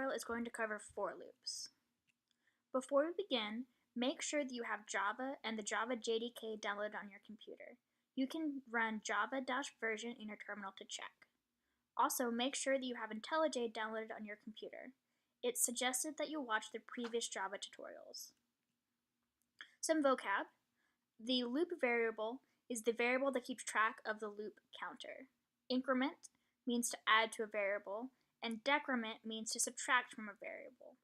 tutorial is going to cover for loops. Before we begin, make sure that you have Java and the Java JDK downloaded on your computer. You can run java-version in your terminal to check. Also, make sure that you have IntelliJ downloaded on your computer. It's suggested that you watch the previous Java tutorials. Some vocab. The loop variable is the variable that keeps track of the loop counter. Increment means to add to a variable, and decrement means to subtract from a variable.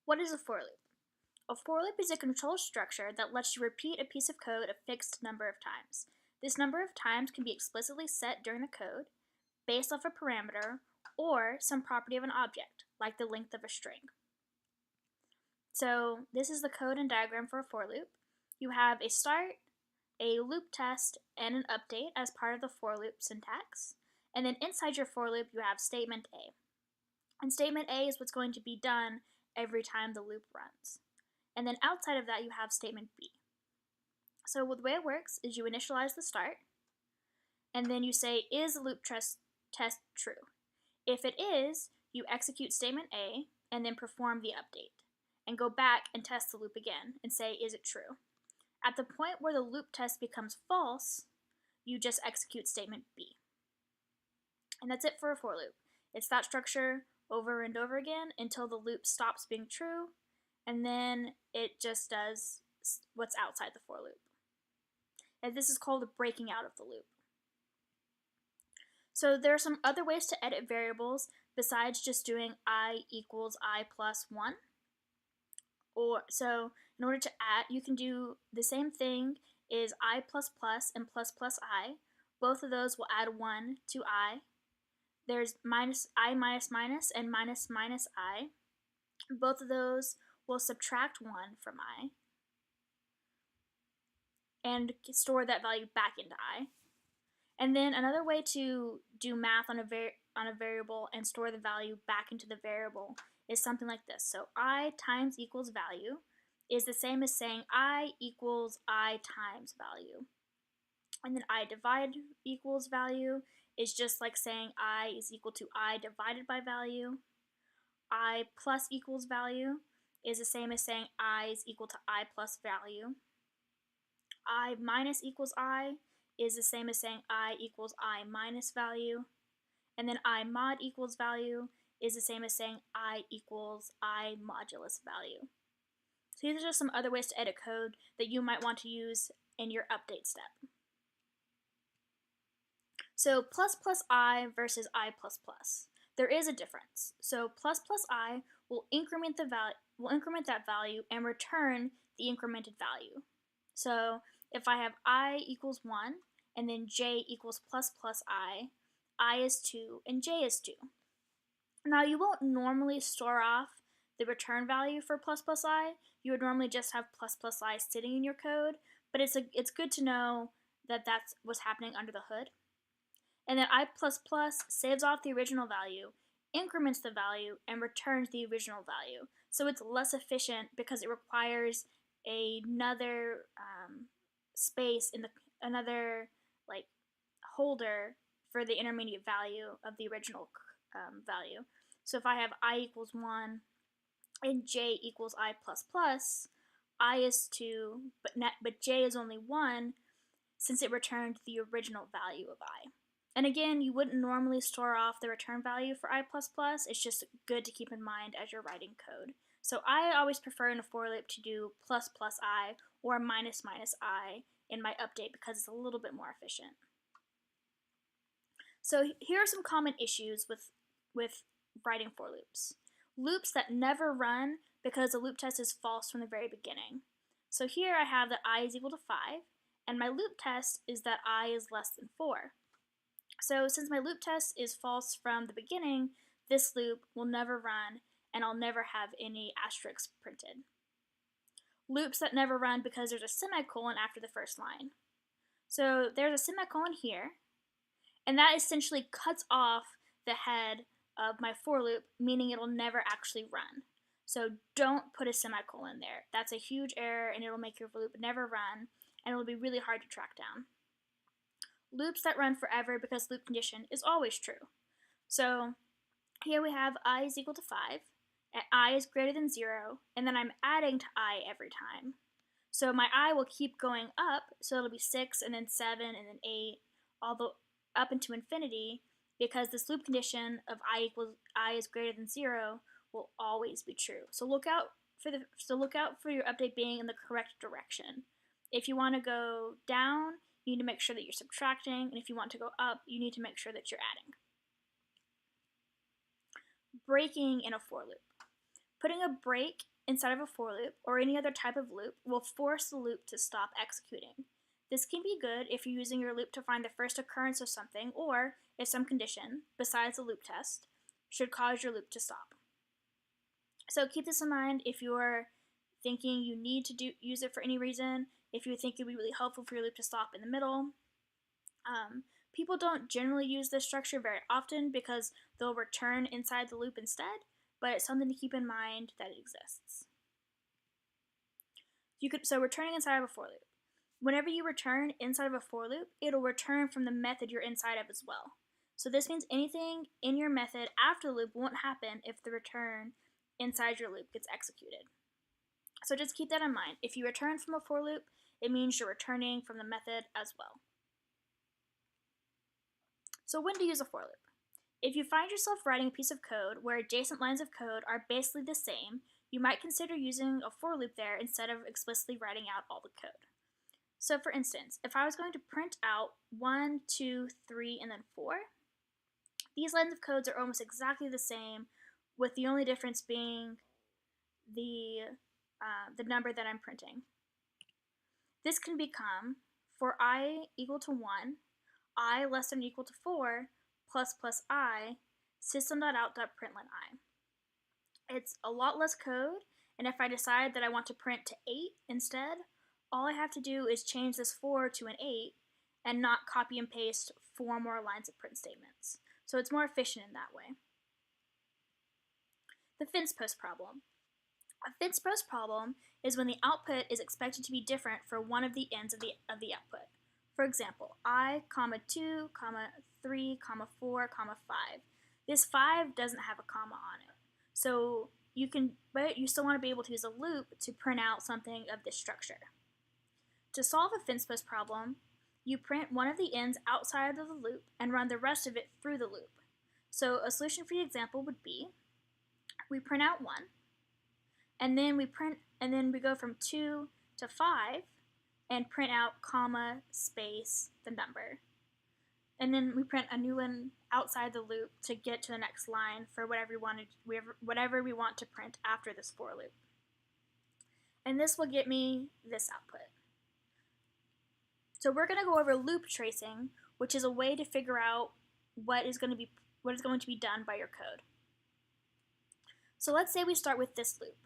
What is a for loop? A for loop is a control structure that lets you repeat a piece of code a fixed number of times. This number of times can be explicitly set during the code, based off a parameter, or some property of an object, like the length of a string. So this is the code and diagram for a for loop. You have a start, a loop test, and an update as part of the for loop syntax. And then inside your for loop, you have statement A. And statement A is what's going to be done every time the loop runs. And then outside of that, you have statement B. So the way it works is you initialize the start, and then you say, is the loop test true? If it is, you execute statement A, and then perform the update, and go back and test the loop again, and say, is it true? At the point where the loop test becomes false, you just execute statement B. And that's it for a for loop. It's that structure over and over again until the loop stops being true, and then it just does what's outside the for loop. And this is called breaking out of the loop. So there are some other ways to edit variables besides just doing I equals I plus 1. So in order to add, you can do the same thing is I plus plus and plus plus I. Both of those will add 1 to I. There's minus I minus minus and minus minus I. Both of those will subtract 1 from I and store that value back into I. And then another way to do math on a variable and store the value back into the variable is something like this. So I times equals value is the same as saying I equals I times value. And then I divide equals value is just like saying I is equal to I divided by value. I plus equals value is the same as saying I is equal to I plus value. I minus equals I is the same as saying I equals I minus value. And then I mod equals value is the same as saying I equals I modulus value. So these are just some other ways to edit code that you might want to use in your update step. So plus plus I versus I plus plus. There is a difference. So plus plus I will increment that value and return the incremented value. So if I have I equals 1 and then j equals plus plus I is 2 and j is 2. Now you won't normally store off the return value for plus plus I. You would normally just have plus plus I sitting in your code, but it's good to know that that's what's happening under the hood. And then I plus plus saves off the original value, increments the value, and returns the original value. So it's less efficient because it requires another space in another holder for the intermediate value of the original value. So if I have I equals 1 and j equals I plus plus, I is 2, but j is only 1 since it returned the original value of I. And again, you wouldn't normally store off the return value for I++. It's just good to keep in mind as you're writing code. So I always prefer in a for loop to do plus plus I or minus minus I in my update because it's a little bit more efficient. So here are some common issues with writing for loops. Loops that never run because the loop test is false from the very beginning. So here I have that I is equal to 5, and my loop test is that I is less than 4. So since my loop test is false from the beginning, this loop will never run and I'll never have any asterisks printed. Loops that never run because there's a semicolon after the first line. So there's a semicolon here, and that essentially cuts off the head of my for loop, meaning it'll never actually run. So don't put a semicolon there. That's a huge error and it'll make your loop never run and it'll be really hard to track down. Loops that run forever because loop condition is always true. So Here we have I is equal to 5, and I is greater than 0, and then I'm adding to I every time. So my I will keep going up, so it'll be 6, and then 7, and then 8, all the up into infinity, because this loop condition of I is greater than 0 will always be true. So look out for your update being in the correct direction. If you want to go down, you need to make sure that you're subtracting, and if you want to go up, you need to make sure that you're adding. Breaking in a for loop. Putting a break inside of a for loop or any other type of loop will force the loop to stop executing. This can be good if you're using your loop to find the first occurrence of something, or if some condition, besides the loop test, should cause your loop to stop. So keep this in mind if you're thinking you need to use it for any reason, if you think it would be really helpful for your loop to stop in the middle. People don't generally use this structure very often because they'll return inside the loop instead, but it's something to keep in mind that it exists. So returning inside of a for loop. Whenever you return inside of a for loop, it'll return from the method you're inside of as well. So this means anything in your method after the loop won't happen if the return inside your loop gets executed. So just keep that in mind. If you return from a for loop, it means you're returning from the method as well. So when to use a for loop? If you find yourself writing a piece of code where adjacent lines of code are basically the same, you might consider using a for loop there instead of explicitly writing out all the code. So for instance, if I was going to print out 1, 2, 3, and then 4, these lines of codes are almost exactly the same, with the only difference being the number that I'm printing. This can become, for I equal to 1, I less than or equal to 4, plus I, system.out.println I. It's a lot less code, and if I decide that I want to print to 8 instead, all I have to do is change this 4 to an 8 and not copy and paste 4 more lines of print statements. So it's more efficient in that way. The fence post problem. A fence post problem is when the output is expected to be different for one of the ends of the output. For example, I, 2, 3, 4, 5. This 5 doesn't have a comma on it. So but you still want to be able to use a loop to print out something of this structure. To solve a fence post problem, you print one of the ends outside of the loop and run the rest of it through the loop. So a solution for the example would be, we print out 1, and then we go from 2 to 5 and print out comma, space, the number. And then we print a new one outside the loop to get to the next line for whatever we want to print after this for loop. And this will get me this output. So we're going to go over loop tracing, which is a way to figure out what is going to be done by your code. So let's say we start with this loop.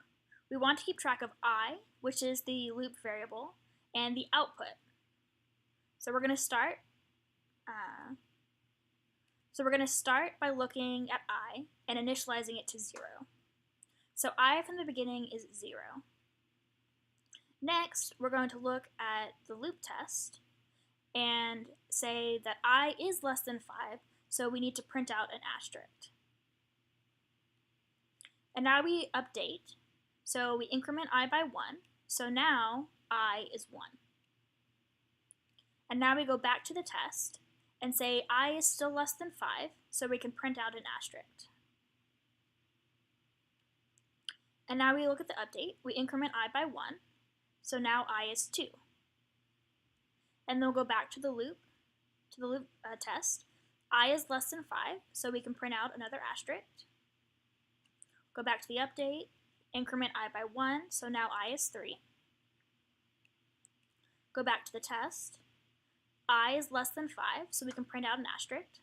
We want to keep track of I, which is the loop variable, and the output. So we're going to start by looking at I and initializing it to 0. So I from the beginning is 0. Next, we're going to look at the loop test and say that I is less than 5, so we need to print out an asterisk. And now we update, so we increment I by 1, so now I is 1. And now we go back to the test and say I is still less than 5, so we can print out an asterisk. And now we look at the update, we increment I by 1, so now I is 2. And then we'll go back to the loop test. I is less than 5, so we can print out another asterisk. Go back to the update, increment I by 1, so now I is 3. Go back to the test. I is less than 5, so we can print out an asterisk.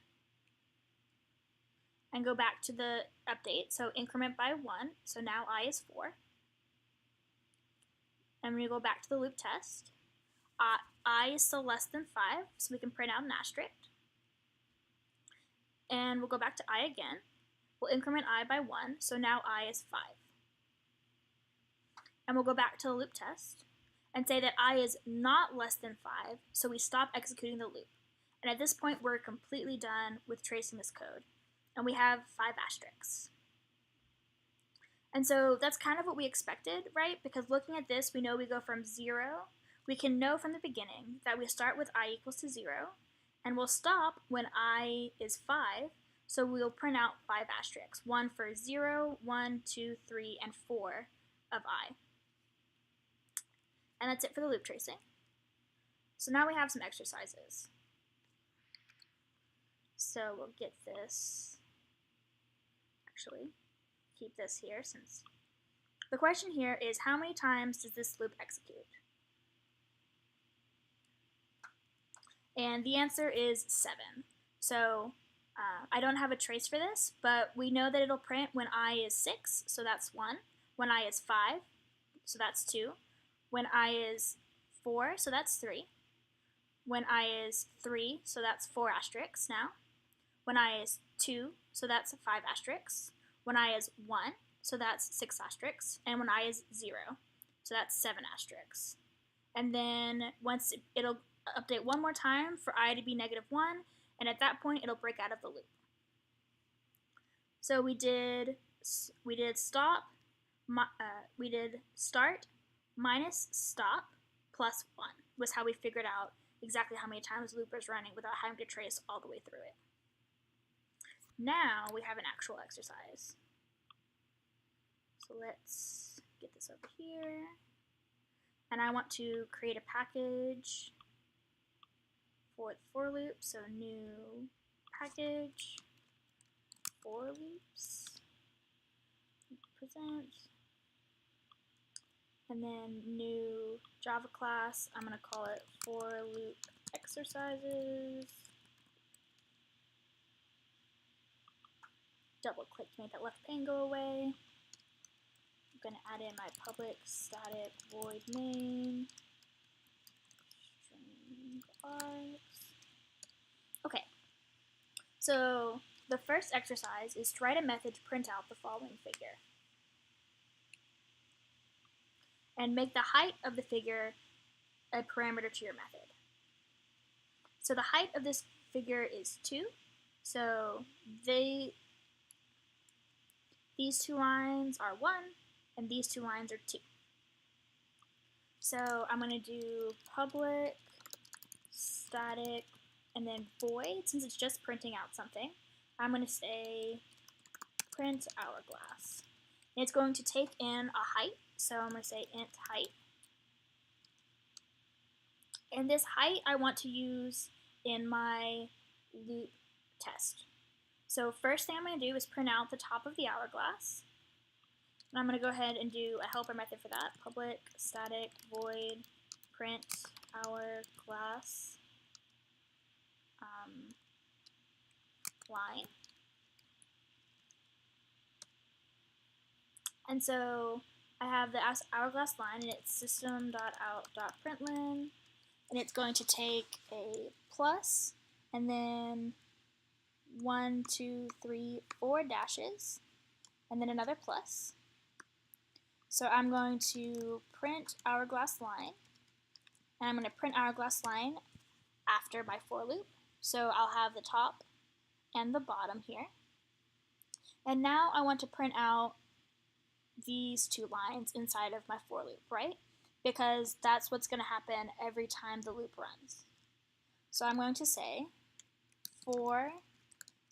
And go back to the update, so increment by 1, so now I is 4. And we go back to the loop test. I is still less than 5, so we can print out an asterisk. And we'll go back to I again. We'll increment I by 1, so now I is 5. And we'll go back to the loop test and say that I is not less than 5, so we stop executing the loop. And at this point, we're completely done with tracing this code. and we have 5 asterisks. And so that's kind of what we expected, right? Because looking at this, we know we go from 0. We can know from the beginning that we start with I equals to 0, and we'll stop when I is 5, so we'll print out 5 asterisks, 1 for 0, 1, 2, 3, and 4 of I. And that's it for the loop tracing. So now we have some exercises. So we'll get this, actually, keep this here since the question here is how many times does this loop execute? And the answer is 7. So I don't have a trace for this, but we know that it'll print when I is 6, so that's 1. When I is 5, so that's 2. When I is 4, so that's 3. When I is 3, so that's 4 asterisks now. When I is 2, so that's 5 asterisks. When I is 1, so that's 6 asterisks. And when I is 0, so that's 7 asterisks. And then once it'll update one more time for I to be -1, and at that point it'll break out of the loop. So we did stop, we did start minus stop plus 1 was how we figured out exactly how many times the loop was running without having to trace all the way through it. Now we have an actual exercise. So let's get this over here. And I want to create a package for the for loop. So new package, for loops, present, and then new Java class. I'm going to call it for loop exercises. Double click to make that left pane go away. I'm going to add in my public static void main string args. Okay, so the first exercise is to write a method to print out the following figure. And make the height of the figure a parameter to your method. So the height of this figure is 2. So these 2 lines are 1, and these 2 lines are 2. So I'm going to do public static and then void, since it's just printing out something. I'm going to say print hourglass. And it's going to take in a height, so I'm going to say int height. And this height I want to use in my loop test. So first thing I'm going to do is print out the top of the hourglass. And I'm going to go ahead and do a helper method for that. Public static void print hourglass line. And so I have the hourglass line, and it's system.out.println, and it's going to take a plus, and then 1, 2, 3, 4 dashes, and then another plus. So I'm going to print hourglass line, and I'm going to print hourglass line after my for loop. So I'll have the top and the bottom here. And now I want to print out these 2 lines inside of my for loop, right? Because that's what's going to happen every time the loop runs. So I'm going to say for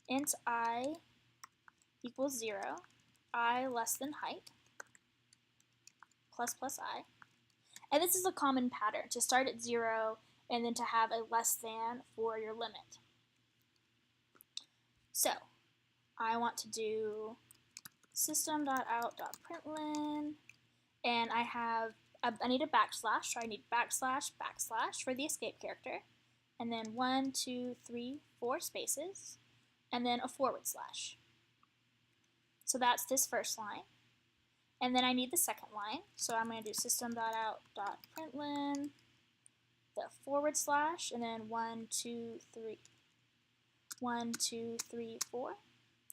int I equals 0, I less than height, plus plus I. And this is a common pattern, to start at 0 and then to have a less than for your limit. So I want to do system.out.println, and I need a backslash, so I need backslash for the escape character, and then 1, 2, 3, 4 spaces, and then a forward slash. So that's this first line. And then I need the second line, so I'm going to do system.out.println, the forward slash, and then 1, 2, 3, 1, 2, 3, 4,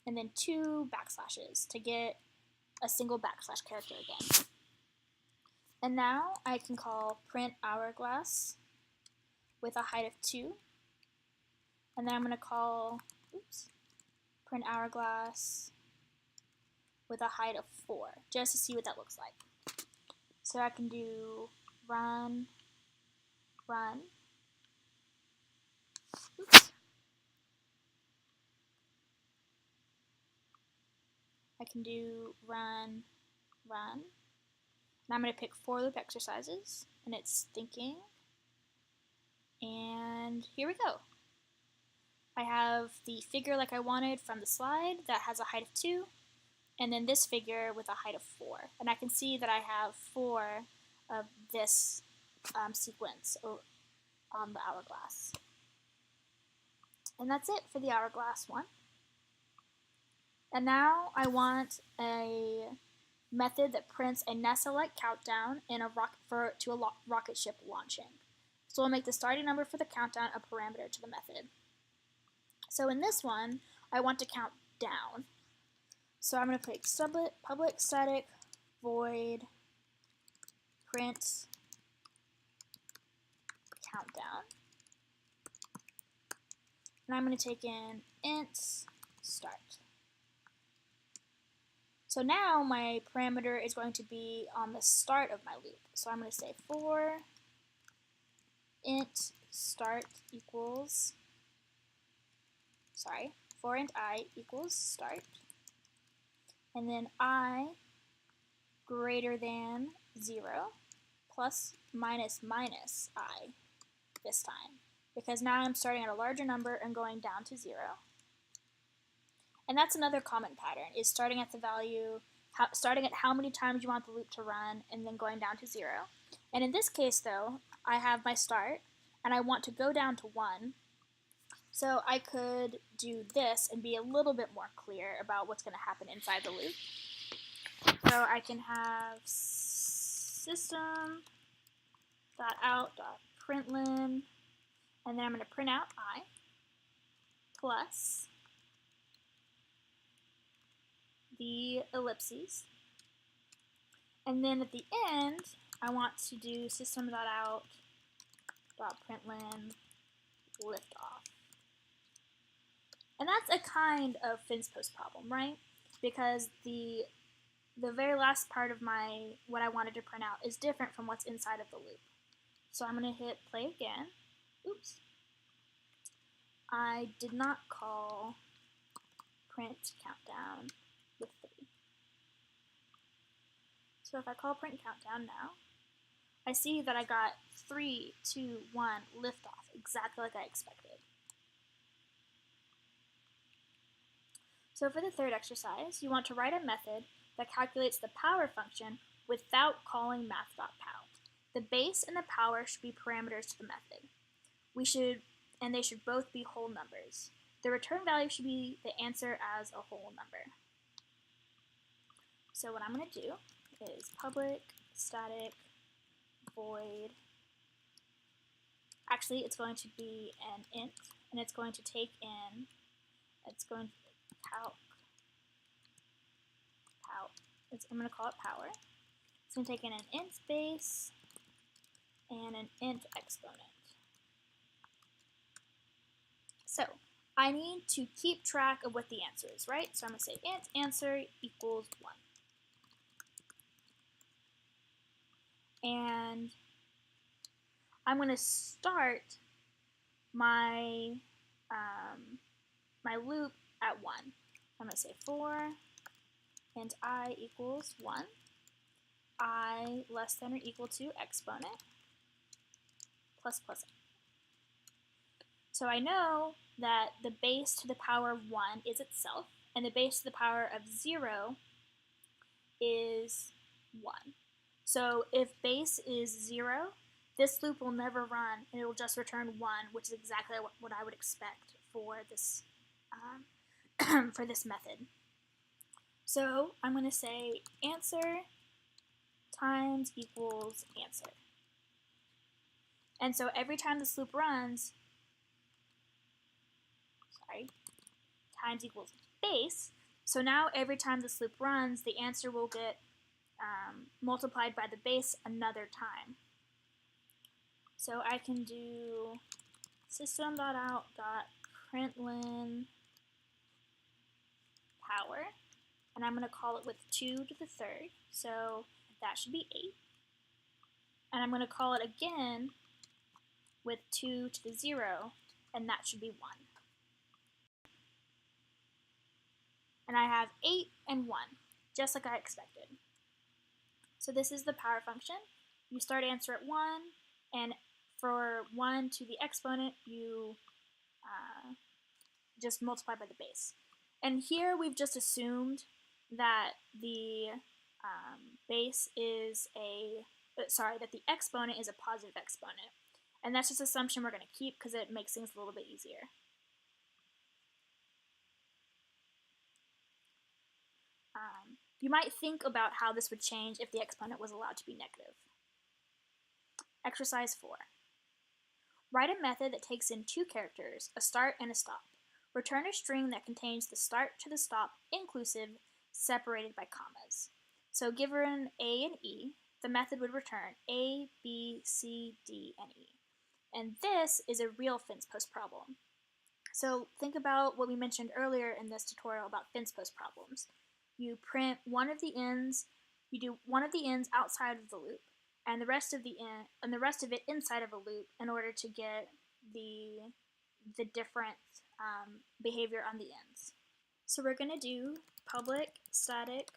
and then 2 backslashes to get a single backslash character again. And now I can call print hourglass with a height of 2, and then I'm going to call print hourglass with a height of 4, just to see what that looks like. So I can do run, run. Oops. I can do run, run. And I'm going to pick 4 loop exercises, and it's thinking. And here we go. I have the figure like I wanted from the slide that has a height of 2, and then this figure with a height of 4. And I can see that I have 4 of this sequence on the hourglass. And that's it for the hourglass one. And now I want a method that prints a NASA-like countdown in a rocket ship launching. So we'll make the starting number for the countdown a parameter to the method. So in this one, I want to count down. So I'm going to pick public static void print countdown. And I'm going to take in int start. So now my parameter is going to be on the start of my loop. So I'm going to say for int start equals, for int I equals start, and then I greater than 0 plus minus minus I this time, because now I'm starting at a larger number and going down to 0. And that's another common pattern, is starting at the value, starting at how many times you want the loop to run, and then going down to 0. And in this case, though, I have my start, and I want to go down to 1. So I could do this and be a little bit more clear about what's going to happen inside the loop. So I can have system.out.println, and then I'm going to print out I plus the ellipses. And then at the end, I want to do system.out.println liftoff. And that's a kind of fins post problem, right? Because the very last part of what I wanted to print out is different from what's inside of the loop. So I'm going to hit play again. Oops. I did not call print countdown with 3. So if I call print countdown now, I see that I got 3, 2, 1 liftoff, exactly like I expected. So for the third exercise, you want to write a method that calculates the power function without calling math.pow. The base and the power should be parameters to the method. And they should both be whole numbers. The return value should be the answer as a whole number. So what I'm going to do is public static void. Actually, it's going to be an int, and it's going to take in, I'm going to call it power. It's going to take in an int base and an int exponent. So I need to keep track of what the answer is, right? So I'm going to say int answer equals 1. And I'm going to start my my loop at 1. I'm going to say for int I equals 1, I less than or equal to exponent plus plus. So I know that the base to the power of 1 is itself, and the base to the power of 0 is 1. So if base is 0, this loop will never run, and it will just return 1, which is exactly what I would expect for this for this method. So I'm going to say answer times equals answer. And so every time this loop runs, times equals base. So now every time this loop runs, the answer will get multiplied by the base another time. So I can do system.out.println power, and I'm going to call it with 2 to the third, so that should be 8. And I'm going to call it again with 2 to the 0, and that should be 1. And I have 8 and 1, just like I expected. So this is the power function. You start answer at 1, and for 1 to the exponent, you just multiply by the base. And here we've just assumed that the base is that the exponent is a positive exponent. And that's just an assumption we're going to keep because it makes things a little bit easier. You might think about how this would change if the exponent was allowed to be negative. Exercise 4. Write a method that takes in 2 characters, a start and a stop. Return a string that contains the start to the stop inclusive, separated by commas. So given A and E, the method would return A, B, C, D, and E. And this is a real fence post problem. So think about what we mentioned earlier in this tutorial about fence post problems. You print one of the ends, you do one of the ends outside of the loop, and the rest of it inside of a loop in order to get the different behavior on the ends. So we're going to do public static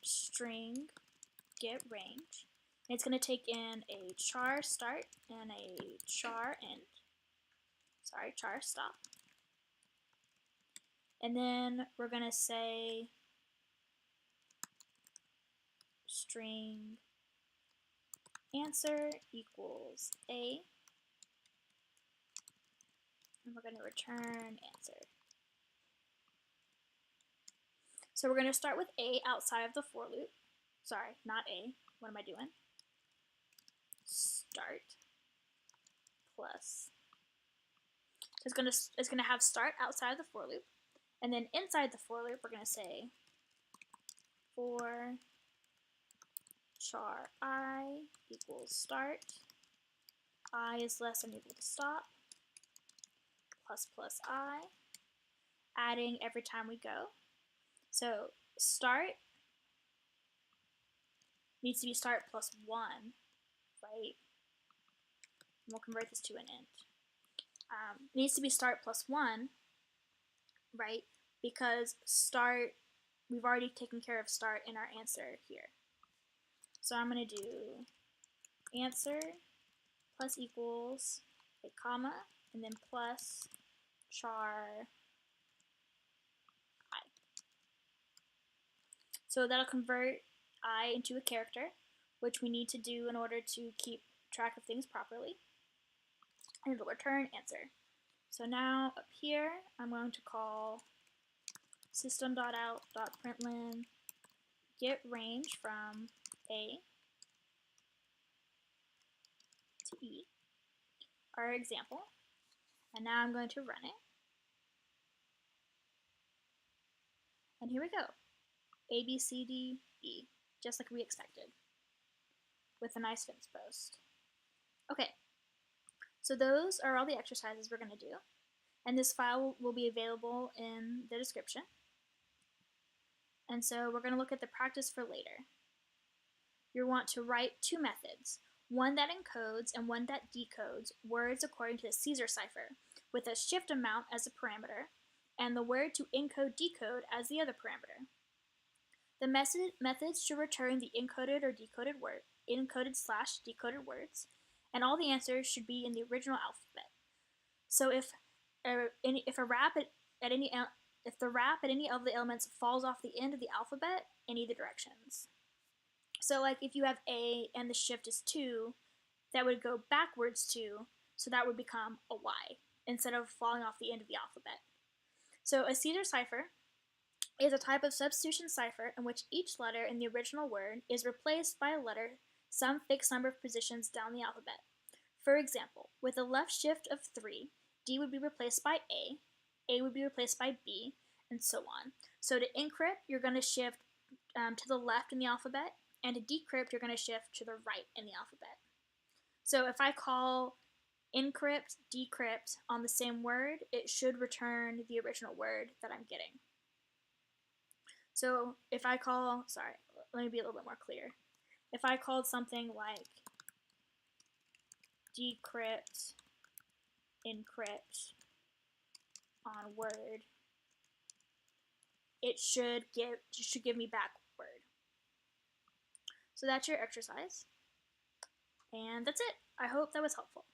string get range. And it's going to take in a char start and a char stop. And then we're going to say string answer equals A. And we're going to return answer. So we're going to start with A outside of the for loop. Sorry, not A. What am I doing? Start plus. So it's going to have start outside of the for loop. And then inside the for loop, we're going to say for char I equals start, I is less than or equal to stop, plus I, adding every time we go. So start needs to be start plus 1, right? And we'll convert this to an int. Needs to be start plus 1, right? Because start, we've already taken care of start in our answer here. So I'm going to do answer plus equals a comma and then plus char I. So that'll convert I into a character, which we need to do in order to keep track of things properly. And it'll return answer. So now up here, I'm going to call system.out.println get range from A to E, our example. And now I'm going to run it. And here we go. A, B, C, D, E, just like we expected, with a nice fence post. Okay, so those are all the exercises we're going to do. And this file will be available in the description. And so we're going to look at the practice for later. You'll want to write 2 methods, one that encodes and one that decodes words according to the Caesar cipher, with a shift amount as a parameter, and the word to encode-decode as the other parameter. The methods should return the encoded or decoded word, encoded/decoded words, and all the answers should be in the original alphabet. So if the wrap at any of the elements falls off the end of the alphabet in either directions. So like if you have A and the shift is 2, that would go backwards 2, so that would become a Y instead of falling off the end of the alphabet. So a Caesar cipher is a type of substitution cipher in which each letter in the original word is replaced by a letter some fixed number of positions down the alphabet. For example, with a left shift of 3, D would be replaced by A would be replaced by B, and so on. So to encrypt, you're going to shift to the left in the alphabet, and to decrypt, you're going to shift to the right in the alphabet. So if I call encrypt, decrypt on the same word, it should return the original word that I'm getting. So if I call, sorry, let me be a little bit more clear. If I called something like decrypt, encrypt on Word, it should give me back Word. So that's your exercise. And that's it. I hope that was helpful.